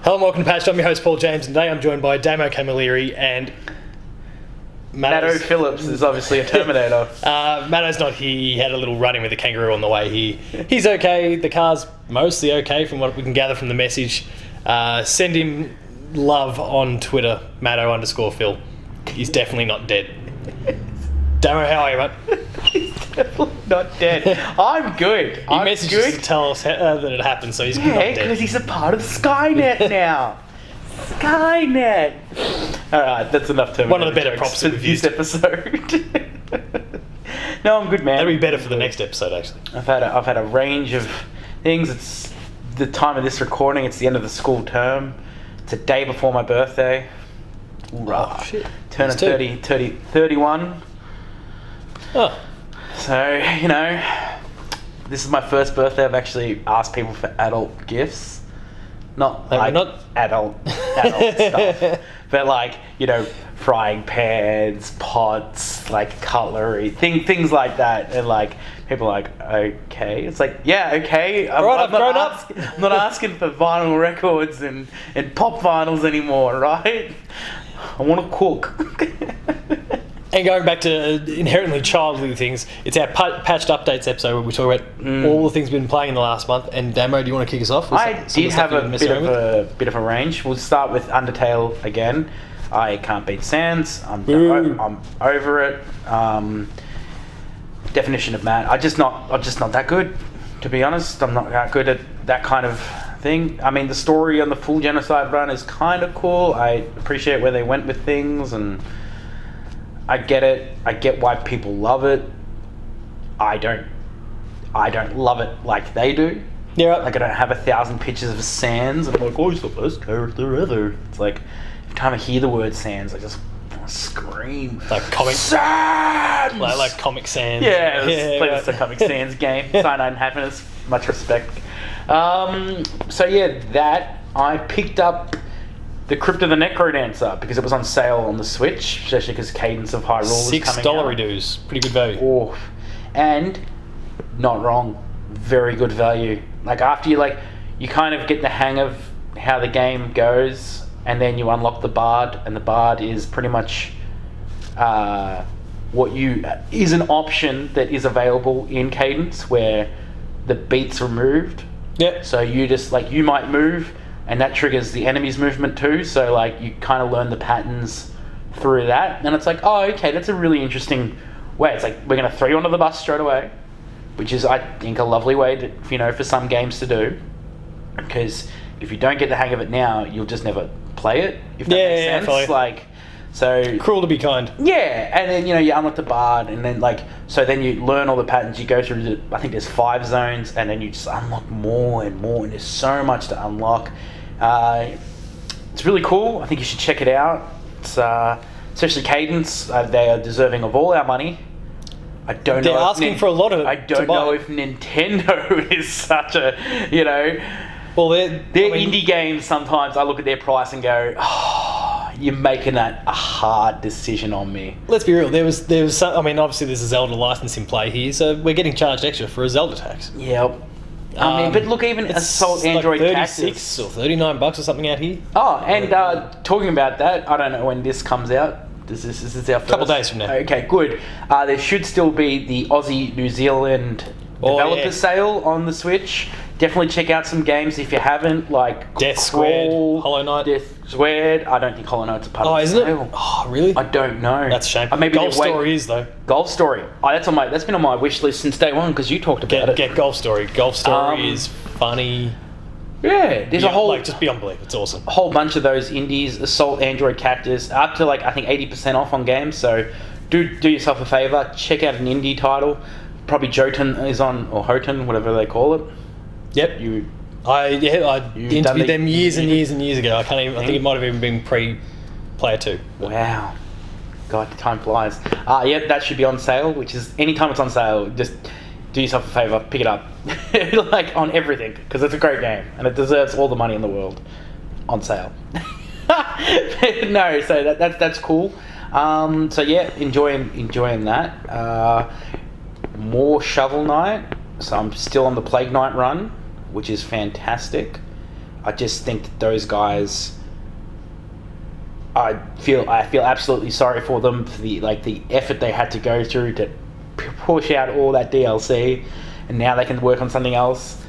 Hello and welcome to Patched. I'm your host Paul James, and today I'm joined by Damo Camilleri and Matto Phillips is obviously a Terminator. Matto's not here. He had a little run-in with a kangaroo on the way here. He's okay. The car's mostly okay from what we can gather from the message. Send him love on Twitter, Matto_Phil. He's definitely not dead. Damo, how are you, mate? He's definitely not dead. I'm good. He messaged us to tell us that it happened, so he's not dead. Yeah, because he's a part of Skynet now. Skynet. All right, that's enough Terminator. One of the better props for we've this used. episode. No, I'm good, man. That'd be better for the next episode, actually. I've had a range of things. It's the time of this recording. It's the end of the school term. It's a day before my birthday. Oh, shit. Turning 31. Oh. So, you know, this is my first birthday. I've actually asked people for adult gifts. Not adult stuff. But like, you know, frying pans, pots, like cutlery, things like that. And like, people are like, okay. It's like, yeah, okay. I'm not asking for vinyl records and pop vinyls anymore, right? I want to cook. And going back to inherently childly things, it's our patched updates episode where we talk about all the things we've been playing in the last month. And Damo, do you want to kick us off? I did have a bit of a range. We'll start with Undertale again. I can't beat Sans. I'm over it. Definition of mad. I'm just not that good, to be honest. I'm not that good at that kind of thing. I mean, the story on the full Genocide run is kind of cool. I appreciate where they went with things, and I get it. I get why people love it. I don't love it like they do. Yeah, right. Like, I don't have 1,000 pictures of Sans. I'm like, oh, he's the best character ever. It's like, every time I hear the word Sans, I just want to scream. Like comic Sans! Like Comic Sans. Yeah, let's play the Comic Sans game. Cyanide and Happiness. Much respect. So yeah, that I picked up the Crypt of the Necrodancer because it was on sale on the Switch, especially because Cadence of Hyrule was coming out. $6 reduce, pretty good value. Oh, and not wrong, very good value. Like, after you kind of get the hang of how the game goes, and then you unlock the Bard, and the Bard is pretty much is an option that is available in Cadence where the beat's removed. Yeah. So you just you might move, and that triggers the enemy's movement too. So like, you kind of learn the patterns through that, and it's like, oh, okay, that's a really interesting way. It's like, we're going to throw you onto the bus straight away, which is, I think, a lovely way to, for some games to do, because if you don't get the hang of it now, you'll just never play it. If that makes sense. Like, so cruel to be kind. Yeah, and then you unlock the Bard, and then so then you learn all the patterns. You go through I think there's 5 zones, and then you just unlock more and more, and there's so much to unlock. It's really cool. I think you should check it out. It's especially Cadence. They are deserving of all our money. I don't know. They're asking for a lot of it. I don't know if Nintendo is such a, Well, they're indie games. Sometimes I look at their price and go, oh, you're making that a hard decision on me. Let's be real. There was some, obviously there's a Zelda license in play here, so we're getting charged extra for a Zelda tax. Yep. But look, even Assault Android $36 or $39 or something out here. Oh, and talking about that, I don't know when this comes out. This is our first. Couple days from now. Okay, good. There should still be the Aussie New Zealand developer sale on the Switch. Definitely check out some games if you haven't, like Death Squared, Hollow Knight. Death Squared. I don't think Hollow Knight's a part of the isn't sale. it? Oh, really? I don't know. That's a shame. Maybe Golf Story is, though. Golf Story. Oh, that's been on my wish list since day one because you talked about it. Get Golf Story. Golf Story is funny. Yeah, there's a whole just beyond belief. It's awesome. A whole bunch of those indies, Assault Android Cactus, up to I think 80% off on games. So do yourself a favor, check out an indie title. Probably Jotun is on, or Hotun, whatever they call it. Yep. I interviewed them years and years and years ago. I think it might have even been pre-Player 2. Wow. God, time flies. Yep, that should be on sale, which is anytime it's on sale, just do yourself a favor, pick it up. On everything, because it's a great game and it deserves all the money in the world on sale. No, so that's cool. So yeah, enjoying that. More Shovel Knight. So I'm still on the Plague Knight run, which is fantastic. I just think that those guys, I feel absolutely sorry for them for the effort they had to go through to push out all that DLC, and now they can work on something else.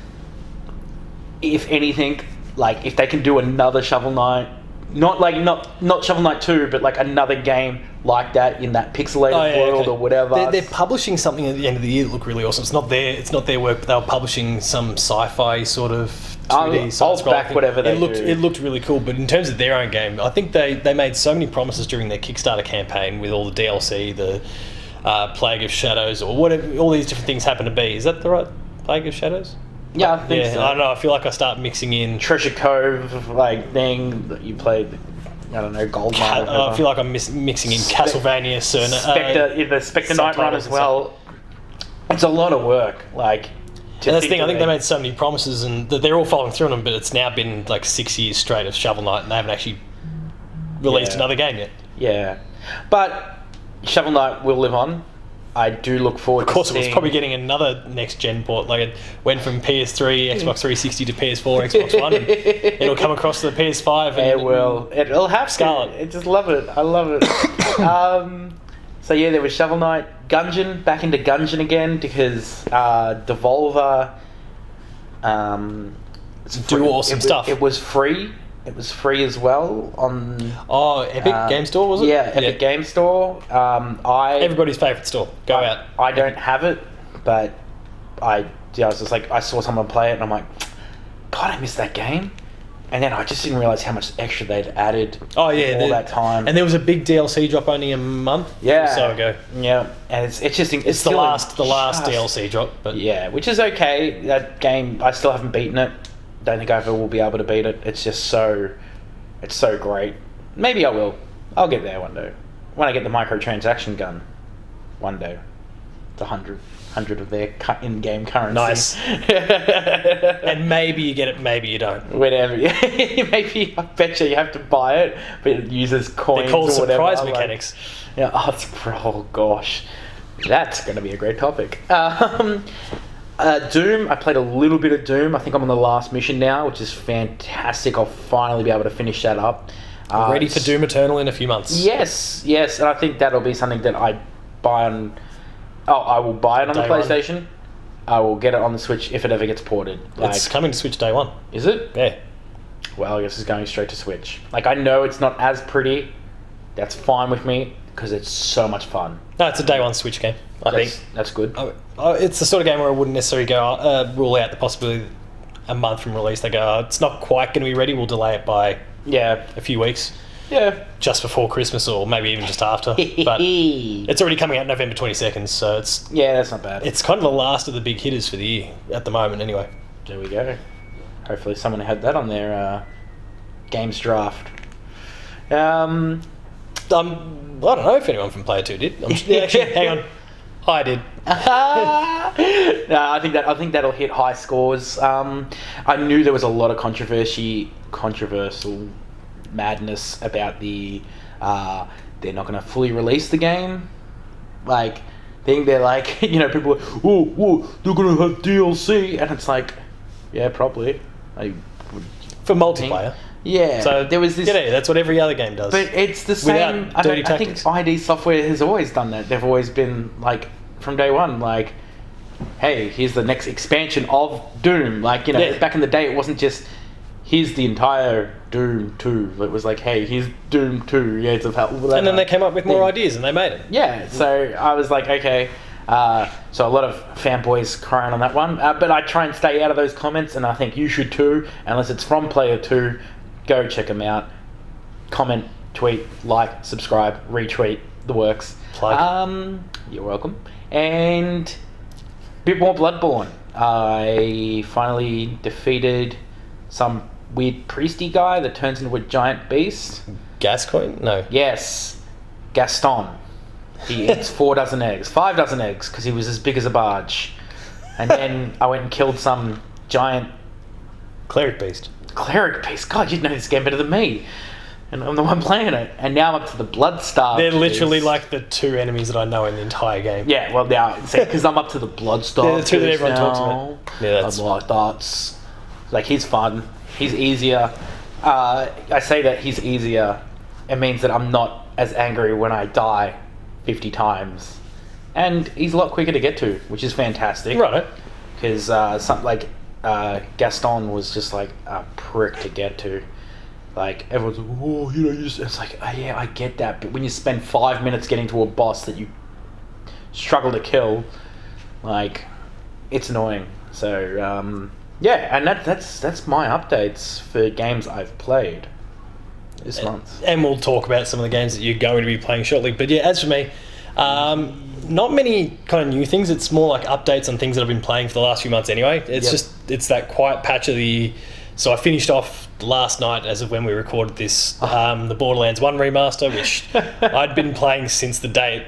If anything, like if they can do another Shovel Knight, not Shovel Knight 2, but like another game like that in that pixelated world or whatever. They're publishing something at the end of the year that look really awesome. It's not their work, but they were publishing some sci-fi sort of 2D side-scrolling. Whatever they do. It looked really cool, but in terms of their own game, I think they made so many promises during their Kickstarter campaign with all the DLC, the Plague of Shadows, or whatever, all these different things happen to be. Is that the right Plague of Shadows? Yeah, I think so. I don't know. I feel like I start mixing in Treasure Cove thing that you played. I don't know, Gold Mine. I feel like I'm mixing in Castlevania, the Spectre Night Run as well. It's a lot of work. Like, and that's the thing. I think they made so many promises, and that they're all following through on them. But it's now been like 6 years straight of Shovel Knight, and they haven't actually released another game yet. Yeah, but Shovel Knight will live on. I do look forward to Of course, it was probably getting another next-gen port. Like, it went from PS3, Xbox 360 to PS4, Xbox One, and it'll come across to the PS5. And it will. It'll have Scarlet. I just love it. I love it. So, yeah, there was Shovel Knight. Gungeon, back into Gungeon again, because Devolver... do awesome stuff. It was free. It was free as well on... Epic Game Store, was it? Yeah, Epic Game Store. Everybody's favourite store. Go out. I don't have it, but I was just like, I saw someone play it and I'm like, God, I missed that game. And then I just didn't realise how much extra they'd added all that time. And there was a big DLC drop only a month or so ago. Yeah, and it's the last DLC drop. But yeah, which is okay. That game, I still haven't beaten it. Don't think I ever will be able to beat it. It's just it's so great. Maybe I will. I'll get there one day. When I get the microtransaction gun, one day. It's 100 of their in-game currency. Nice. And maybe you get it, maybe you don't. Whatever. Maybe, I bet you have to buy it, but it uses coins or whatever. They're called surprise mechanics. Oh gosh. That's going to be a great topic. Doom, I played a little bit of Doom. I think I'm on the last mission now, which is fantastic. I'll finally be able to finish that up. Ready for Doom Eternal in a few months. Yes, and I think that'll be something that I buy on... I will buy it on the PlayStation. One. I will get it on the Switch if it ever gets ported. It's coming to Switch day one. Is it? Yeah. Well, I guess it's going straight to Switch. Like, I know it's not as pretty. That's fine with me, because it's so much fun. No, it's a day one Switch game. I think that's good. It's the sort of game where I wouldn't necessarily go rule out the possibility a month from release. They go, it's not quite going to be ready. We'll delay it by a few weeks. Yeah, just before Christmas or maybe even just after. But it's already coming out November 22nd, so it's that's not bad. It's kind of the last of the big hitters for the year at the moment, anyway. There we go. Hopefully, someone had that on their games draft. I don't know if anyone from Player 2 did. Actually, hang on. I did. No, I think that'll hit high scores. I knew there was a lot of controversial madness about the they're not going to fully release the game. Like, they're like, people are like, oh, they're going to have DLC, and it's like, yeah, probably. For multiplayer. Yeah. So there was this. Yeah, that's what every other game does. But it's the same. Without dirty tactics. I think ID Software has always done that. They've always been like, from day one, like, hey, here's the next expansion of Doom. Like, back in the day, it wasn't just here's the entire Doom 2. It was like, hey, here's Doom 2. Yeah, it's about. And then they came up with more ideas and they made it. Yeah. So I was like, okay. So a lot of fanboys crying on that one, but I try and stay out of those comments, and I think you should too, unless it's from Player 2. Go check them out. Comment, tweet, like, subscribe, retweet, the works. Plug. You're welcome. And a bit more Bloodborne. I finally defeated some weird priesty guy that turns into a giant beast. Gascoigne? No. Yes. Gaston. He eats 5 dozen eggs, because he was as big as a barge. And then I went and killed some giant... Cleric beast. God, you'd know this game better than me. And I'm the one playing it. And now I'm up to the Bloodstar. They're literally like the two enemies that I know in the entire game. Yeah, well, now, because I'm up to the Bloodstar. They're the two that everyone talks about. Yeah, that's... I'm like, that's... Like, he's fun. He's easier. I say that he's easier. It means that I'm not as angry when I die 50 times. And he's a lot quicker to get to, which is fantastic. Right. Because Gaston was just like a prick to get to. Like, everyone's like, oh, you know, it's like, oh, yeah, I get that. But when you spend 5 minutes getting to a boss that you struggle to kill, like, it's annoying. So, yeah, and that's my updates for games I've played this month. And we'll talk about some of the games that you're going to be playing shortly. But yeah, as for me, not many kind of new things. It's more like updates on things that I've been playing for the last few months anyway. It's that quiet patch of the... So I finished off last night, as of when we recorded this, the Borderlands 1 remaster, which I'd been playing since the date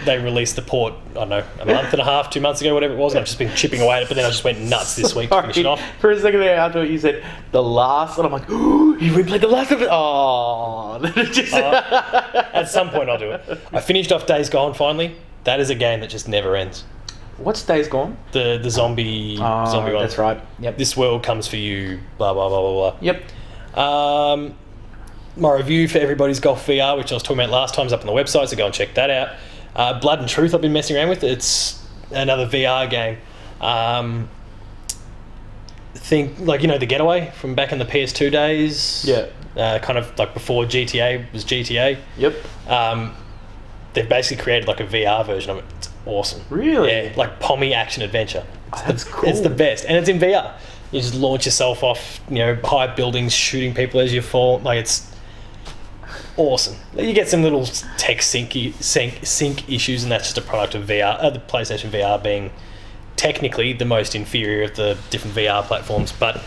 they released the port, I don't know, a month and a half, 2 months ago, whatever it was, and I've just been chipping away at it, but then I just went nuts this week to finish it off. For a second there, I thought you said the last, and I'm like, oh, you replayed the last of it? Oh. At some point I'll do it. I finished off Days Gone finally. That is a game that just never ends. What's Days Gone? The zombie one. That's right. Yep. This world comes for you, blah, blah, blah, blah, blah. Yep. My review for Everybody's Golf VR, which I was talking about last time, is up on the website, so go and check that out. Blood and Truth I've been messing around with. It's another VR game. Think, like, you know, The Getaway from back in the PS2 days? Yeah. Kind of like before GTA was GTA. Yep. They've basically created like a VR version of it. It's awesome. Really? Yeah, like Pommy action adventure. That's cool. It's the best. And it's in VR. You just launch yourself off, you know, high buildings, shooting people as you fall. Like, it's awesome. You get some little tech sync issues, and that's just a product of VR. The PlayStation VR being technically the most inferior of the different VR platforms, but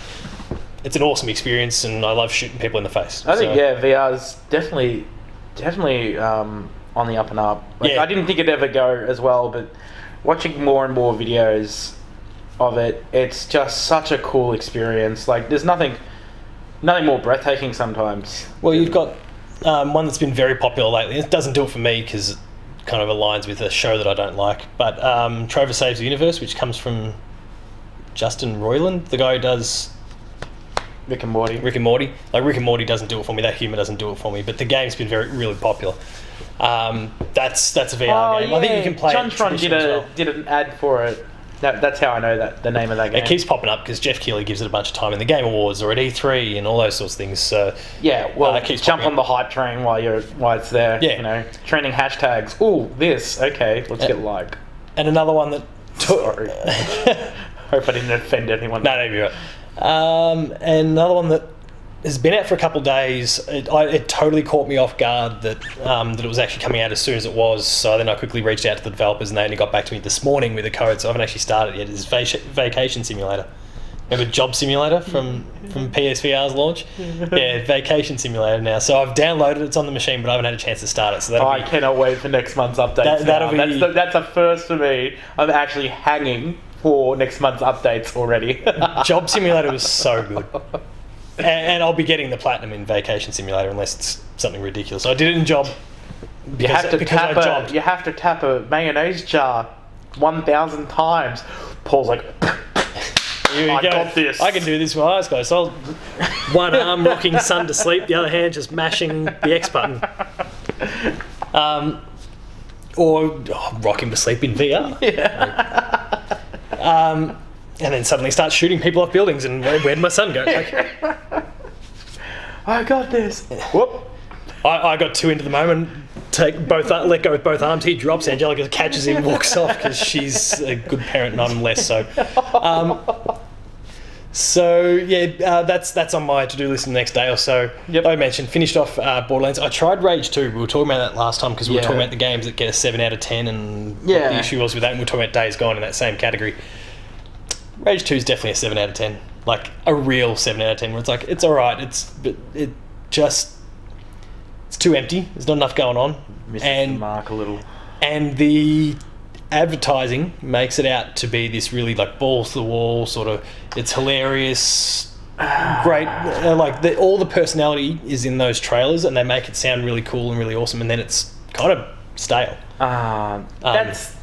it's an awesome experience, and I love shooting people in the face. I think VR's definitely on the up and up. Like, Yeah. I didn't think it'd ever go as well, but watching more and more videos of it, it's just such a cool experience. Like, there's nothing more breathtaking sometimes. Well, you've got one that's been very popular lately. It doesn't do it for me because it kind of aligns with a show that I don't like. But Trover Saves the Universe, which comes from Justin Roiland, the guy who does Rick and Morty. Like, Rick and Morty doesn't do it for me. That humour doesn't do it for me. But the game's been really popular. That's a VR game. Yeah. I think you can play it Juntron did an ad for it. That's how I know the name of that game. It keeps popping up because Jeff Keighley gives it a bunch of time in the Game Awards or at E3 and all those sorts of things. So yeah, well, it keeps jump on the hype train while it's there. Yeah. You know, trending hashtags. Ooh, this. Okay, let's get like. And another one that... Sorry. Hope I didn't offend anyone. No, you're right. And another one that has been out for a couple of days. It totally caught me off guard that it was actually coming out as soon as it was. So then I quickly reached out to the developers, and they only got back to me this morning with a code. So I haven't actually started yet. It's Vacation Simulator. Remember Job Simulator from PSVR's launch? Yeah, Vacation Simulator now. So I've downloaded it. It's on the machine, but I haven't had a chance to start it. So I cannot wait for next month's updates. That's a first for me. I'm actually hanging for next month's updates already. Job Simulator was so good. And I'll be getting the platinum in Vacation Simulator unless it's something ridiculous. I did it in Job you have to tap a mayonnaise jar 1,000 times. Paul's like, I got this. I can do this with my eyes closed. So one arm rocking Sun to sleep, the other hand just mashing the X button. Or rock him to sleep in VR. Yeah. And then suddenly start shooting people off buildings, and where'd my son go? Like, I got this. Whoop. I got too into the moment. Let go with both arms. He drops. Angelica catches him, walks off because she's a good parent, and I'm less so. That's on my to-do list in the next day or so. Yep. I mentioned finished off Borderlands. I tried Rage 2. We were talking about that last time because we were talking about the games that get a 7 out of 10 and what the issue was with that, and we were talking about Days Gone in that same category. Rage 2 is definitely a 7 out of 10. Like, a real 7 out of 10 where it's like, it's alright, it's too empty. There's not enough going on. Misses the mark a little. And the advertising makes it out to be this really, like, balls to the wall sort of, it's hilarious, great, all the personality is in those trailers, and they make it sound really cool and really awesome, and then it's kind of stale. That's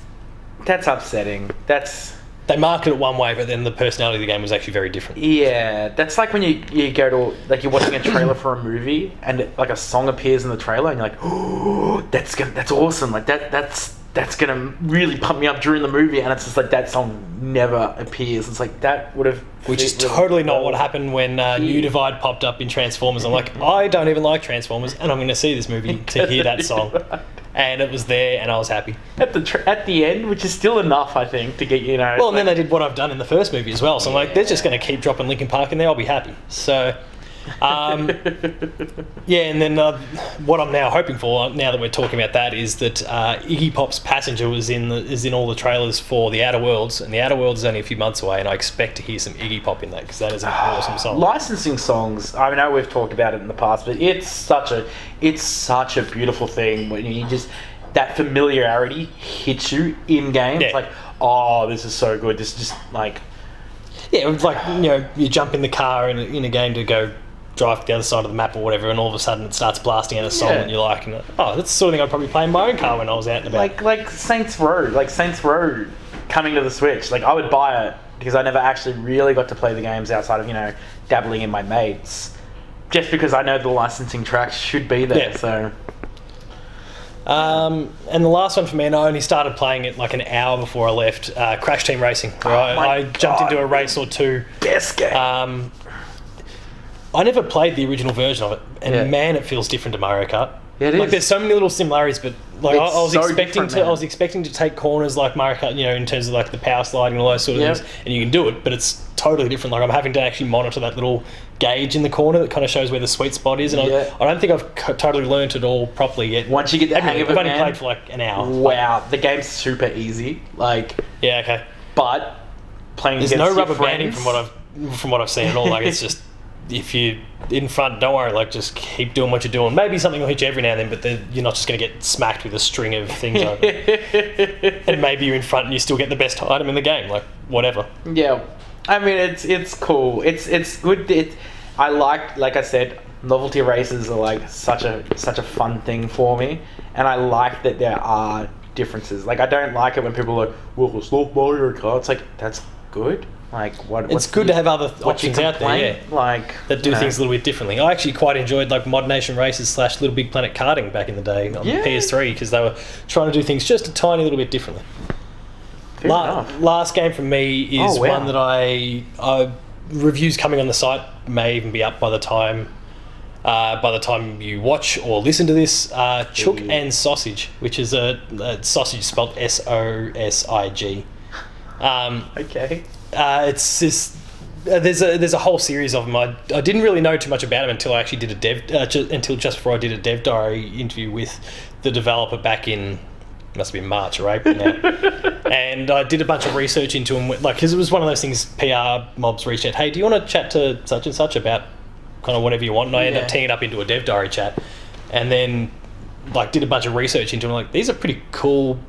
upsetting. That's they market it one way, but then the personality of the game was actually very different. Yeah, that's like when you go to, like, you're watching a trailer for a movie and like a song appears in the trailer and you're like, oh, that's awesome. Like that's gonna really pump me up during the movie, and it's just like that song never appears. It's like that would have, which is totally not what happened when New Divide popped up in Transformers. I'm like, I don't even like Transformers, and I'm going to see this movie to hear that song, and it was there, and I was happy at the end, which is still enough, I think, to get, you know. Well, and then they did What I've Done in the first movie as well, so I'm like, they're just going to keep dropping Linkin Park in there. I'll be happy. So. Yeah, and then what I'm now hoping for, now that we're talking about that, is that Iggy Pop's Passenger is in all the trailers for The Outer Worlds, and The Outer Worlds is only a few months away, and I expect to hear some Iggy Pop in that, because that is an awesome song. Licensing songs, I know we've talked about it in the past, but it's such a beautiful thing when you just, that familiarity hits you in game. Yeah. It's like, oh, this is so good. This is just like, yeah, it's like, you know, you jump in the car in a game to go drive to the other side of the map or whatever, and all of a sudden it starts blasting out a song that you like, and oh, that's the sort of thing I'd probably play in my own car when I was out and about. Like Saints Row coming to the Switch. Like, I would buy it because I never actually really got to play the games outside of, you know, dabbling in my mates, just because I know the licensing tracks should be there. Yeah. So. And the last one for me, and I only started playing it like an hour before I left, Crash Team Racing, where I jumped into a race or two. Best game. I never played the original version of it, and man, it feels different to Mario Kart. Yeah, it is. Like, there's so many little similarities, but like I was expecting to take corners like Mario Kart, you know, in terms of like the power sliding and all those sort of things, and you can do it, but it's totally different. Like, I'm having to actually monitor that little gauge in the corner that kind of shows where the sweet spot is, and I don't think I've totally learnt it all properly yet. Once you get the hang of it, I've only played for like an hour. Wow, the game's super easy. Like, yeah, okay, but playing there's against no rubber your banding from what I've seen at all. Like, it's just, if you're in front, don't worry, like, just keep doing what you're doing. Maybe something will hit you every now and then, but then you're not just going to get smacked with a string of things over. And maybe you're in front and you still get the best item in the game, like, whatever. Yeah, I mean, it's cool. It's good. I like I said, novelty races are like such a fun thing for me, and I like that there are differences. Like, I don't like it when people are like, well, it's not Mario Kart. It's like, that's good. Like, it's good to have other options out there, like, that do things a little bit differently. I actually quite enjoyed like Mod Nation Races / Little Big Planet Karting back in the day on the PS3, because they were trying to do things just a tiny little bit differently. Last game from me is one that I reviews coming on the site may even be up by the time you watch or listen to this. Chook Sosig, which is a sausage spelled SOSIG. Okay. It's this. There's a whole series of them. I didn't really know too much about them until I actually did until just before I did a Dev Diary interview with the developer back in, must have been March or April now. And I did a bunch of research into them, like, because it was one of those things, PR mobs reached out, hey, do you want to chat to such and such about kind of whatever you want? And I ended up teeing it up into a Dev Diary chat, and then like did a bunch of research into them. Like, these are pretty cool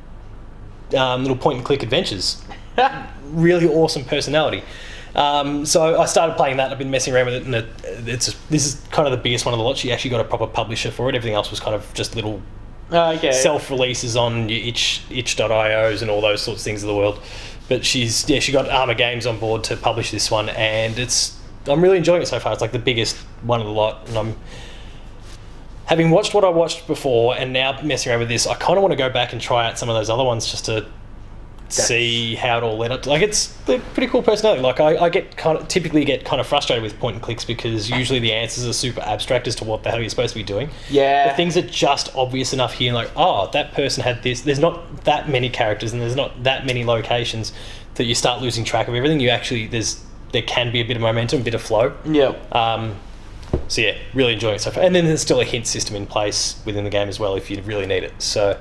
little point and click adventures. Really awesome personality. So I started playing that, and I've been messing around with it, and this is kind of the biggest one of the lot. She actually got a proper publisher for it. Everything else was kind of just little self-releases on your itch.ios and all those sorts of things of the world. But she got Armour Games on board to publish this one, and I'm really enjoying it so far. It's like the biggest one of the lot, and I'm having watched what I watched before and now messing around with this. I kind of want to go back and try out some of those other ones just to see how it all led up to. Like, it's a pretty cool personality. Like, I typically get kind of frustrated with point and clicks because usually the answers are super abstract as to what the hell you're supposed to be doing. Yeah. The things are just obvious enough here, like, oh, that person had this. There's not that many characters and there's not that many locations that you start losing track of everything. There can be a bit of momentum, a bit of flow. Yeah. So yeah, really enjoying it so far. And then there's still a hint system in place within the game as well if you really need it. So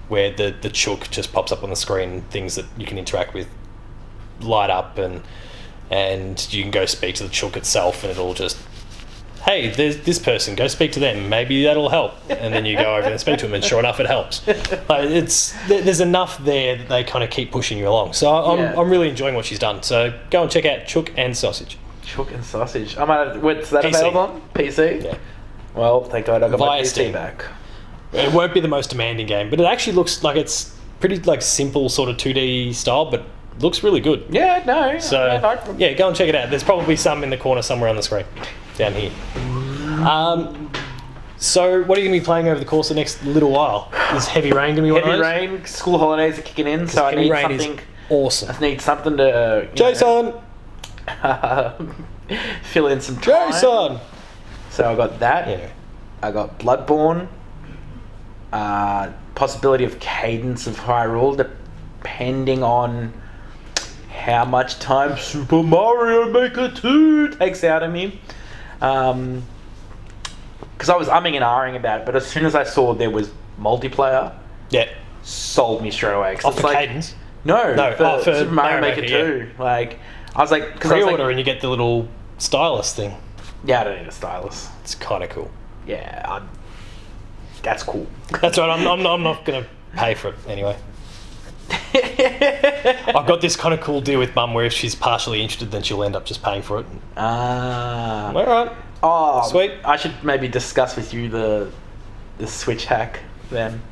where the chook just pops up on the screen, things that you can interact with light up, and you can go speak to the chook itself, and it'll just, hey, there's this person, go speak to them, maybe that'll help. And then you go over and speak to them, and sure enough, it helps. Like, there's enough there that they kind of keep pushing you along. So I'm really enjoying what she's done. So go and check out Chook Sosig. Chook Sosig. What's that available on? PC? Yeah. Well, thank God I got my PC Steam. back. It won't be the most demanding game, but it actually looks like it's pretty like simple sort of 2D style, but looks really good. Yeah, no. So, yeah, go and check it out. There's probably some in the corner somewhere on the screen, down here. So, what are you going to be playing over the course of the next little while? Is Heavy Rain going to be one of those? Heavy Rain, school holidays are kicking in, so I need something. Awesome. I need something to Jason! fill in some time. Jason! So I got that. Yeah. I got Bloodborne. Possibility of Cadence of Hyrule, depending on how much time Super Mario Maker 2 takes out of me. Because I was umming and ahhing about it, but as soon as I saw there was multiplayer, sold me straight away. Off the Cadence? No, for Super Mario Maker 2. Yeah. Like, I was like, pre-order and you get the little stylus thing. Yeah, I don't need a stylus. It's kind of cool. Yeah, that's cool. That's right. I'm not going to pay for it anyway. I've got this kind of cool deal with Mum where if she's partially interested, then she'll end up just paying for it. All right. Oh, sweet. I should maybe discuss with you the Switch hack then,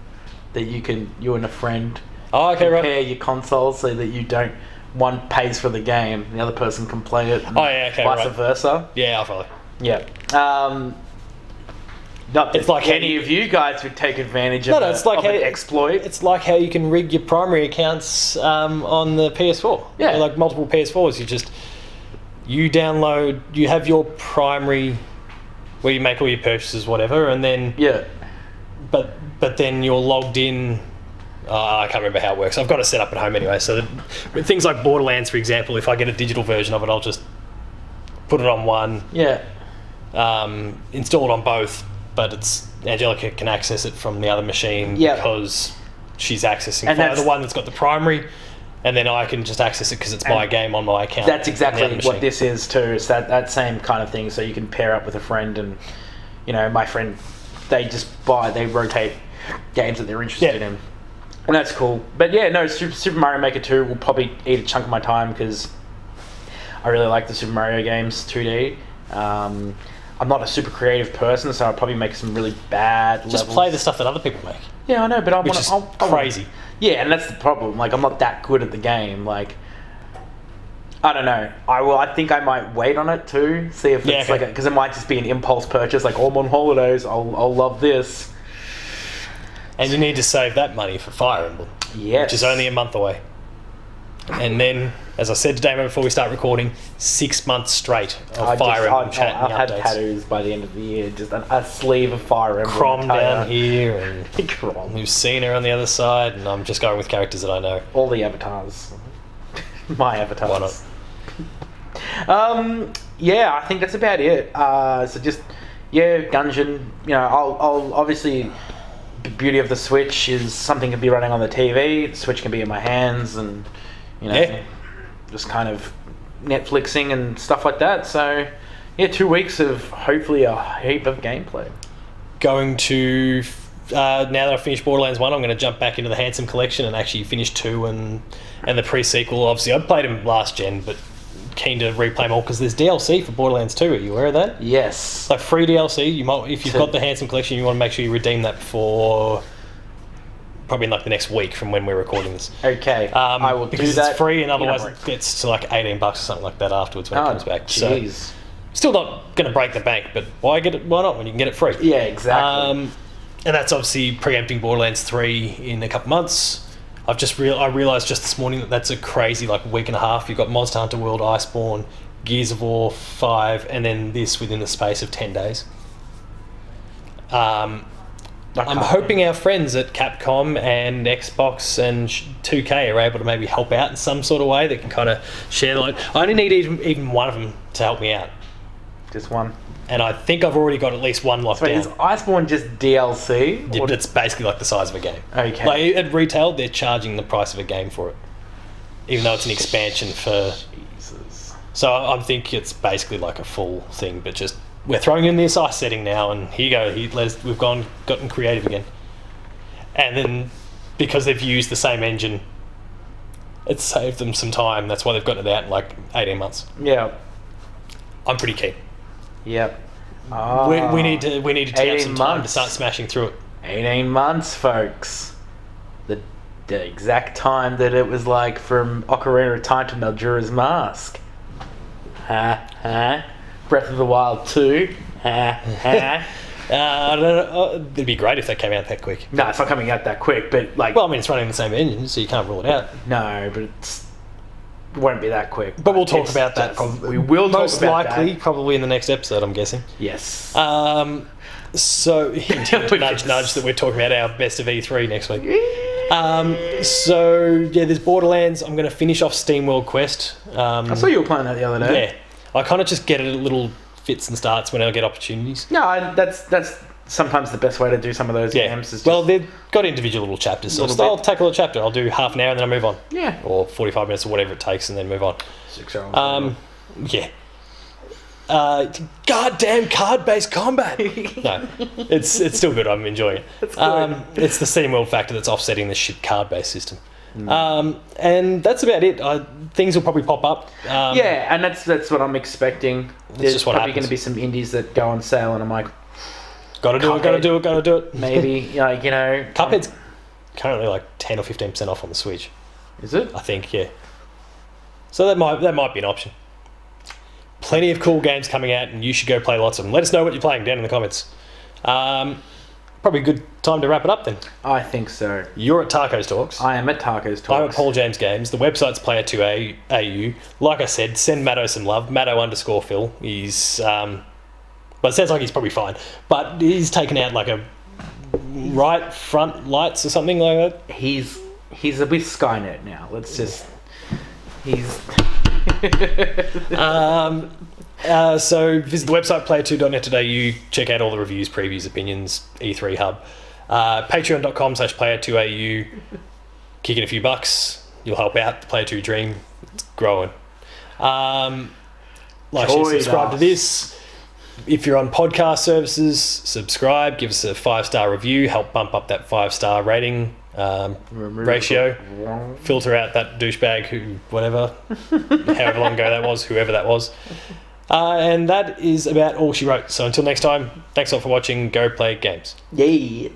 that you and a friend compare your consoles so that you don't, one pays for the game, the other person can play it. Vice versa. Yeah, I'll follow. Yeah. Not that it's like any of you guys would take advantage of an exploit. It's like how you can rig your primary accounts on the PS4. Yeah. Like multiple PS4s. You download, you have your primary where you make all your purchases, whatever, and then... Yeah. But then you're logged in... I can't remember how it works. I've got it set up at home anyway. So with things like Borderlands, for example, if I get a digital version of it, I'll just put it on one. Yeah. Install it on both. But Angelica can access it from the other machine because she's accessing the one that's got the primary, and then I can just access it because it's my game on my account. That's exactly what this is too. It's that same kind of thing. So you can pair up with a friend, and my friend, they rotate games that they're interested in, and that's cool. But yeah, no, Super Mario Maker 2 will probably eat a chunk of my time because I really like the Super Mario games 2D. I'm not a super creative person, so I'll probably make some really bad levels. Just play the stuff that other people make. Yeah, I know, but crazy. Yeah, and that's the problem. Like, I'm not that good at the game. Like, I don't know. I think I might wait on it too. See if it's because it might just be an impulse purchase. Like, I'm on holidays. I'll love this. And you need to save that money for Fire Emblem. Yes. Which is only a month away. And then, as I said to Damo before we start recording, 6 months straight of Fire Emblem chat and I've updates. had tattoos by the end of the year. Just a sleeve of Fire Emblem. Crom down here, and Crom. We've seen her on the other side, and I'm just going with characters that I know. All the avatars. My avatars. Why not? Yeah, I think that's about it. So just, Gungeon. I'll obviously... The beauty of the Switch is something can be running on the TV. The Switch can be in my hands, and just kind of Netflixing and stuff like that. So 2 weeks of hopefully a heap of gameplay. Going to now that I've finished Borderlands 1, I'm going to jump back into the Handsome Collection and actually finish 2 and the pre-sequel. Obviously, I played them last gen, but keen to replay them all because there's DLC for Borderlands 2. Are you aware of that? Yes. Like free DLC. You might, if you've got the Handsome Collection, you want to make sure you redeem that before probably in like the next week from when we're recording this. Okay. I will do that. Because it's free, and otherwise it gets to like $18 or something like that afterwards when it comes back. Jeez. So still not going to break the bank, but why not when you can get it free? Yeah, exactly. And that's obviously preempting Borderlands 3 in a couple months. I realised just this morning that that's a crazy week and a half. You've got Monster Hunter World, Iceborne, Gears of War 5, and then this within the space of 10 days. I'm hoping our friends at Capcom and Xbox and 2K are able to maybe help out in some sort of way that can kind of share the load. I only need even one of them to help me out. Just one. And I think I've already got at least one locked down. Is Iceborne just DLC? Yeah, it's basically like the size of a game. Okay. Like at retail, they're charging the price of a game for it, even though it's an expansion for. Jesus. So I think it's basically like a full thing, but just we're throwing in this ice setting now, and here you go. We've gotten creative again, and then because they've used the same engine, it's saved them some time. That's why they've gotten it out in like 18 months. Yeah. I'm pretty keen. Yep. We need to have some time to start smashing through it. 18 months, folks. The The exact time that it was like from Ocarina of Time to Majora's Mask. Breath of the Wild 2. I don't know. It'd be great if that came out that quick. No, it's not coming out that quick, but like... Well, I mean, it's running the same engine, so you can't rule it out. No, but it won't be that quick. But we'll talk about that probably. We will talk most about likely, that. probably in the next episode, I'm guessing. Yes. So, nudge, nudge, that we're talking about our best of E3 next week. So, yeah, there's Borderlands. I'm going to finish off SteamWorld Quest. I saw you were playing that the other day. Yeah. I kind of just get it at little fits and starts when I get opportunities. No, that's sometimes the best way to do some of those games. Is just well, they've got individual little chapters. So I'll take a little chapter. I'll do half an hour and then I move on. Yeah. Or 45 minutes or whatever it takes and then move on. 6 hours. Yeah. Goddamn card-based combat. No, it's still good. I'm enjoying it. It's good. It's the SteamWorld factor that's offsetting the shit card-based system. And that's about it. Things will probably pop up. Yeah, and that's what I'm expecting. There's just what probably happens. going to be some indies that go on sale, and I'm like, gotta do it. maybe, like, you know... Cuphead's currently like 10 or 15% off on the Switch. Is it? I think, yeah. So that might be an option. Plenty of cool games coming out, and you should go play lots of them. Let us know what you're playing down in the comments. Probably a good time to wrap it up then. I think so. You're at Taco's Talks. I am at Taco's Talks. I'm at Paul James Games. The website's player2au. Like I said, send Matto some love. Matto_Phil. He's... but it sounds like he's probably fine. But he's taken out like a right front lights or something like that. He's with Skynet now. Let's just... He's... So visit the website player2.net.au. Check out all the reviews, previews, opinions, E3 Hub. Patreon.com/player2au. Kick in a few bucks. You'll help out the Player 2 dream. It's growing. Like, share, subscribe to this. If you're on podcast services, subscribe. Give us a 5-star review. Help bump up that 5-star rating ratio. Filter out that douchebag however long ago that was, whoever that was. And that is about all she wrote. So until next time, thanks a lot for watching. Go play games. Yes.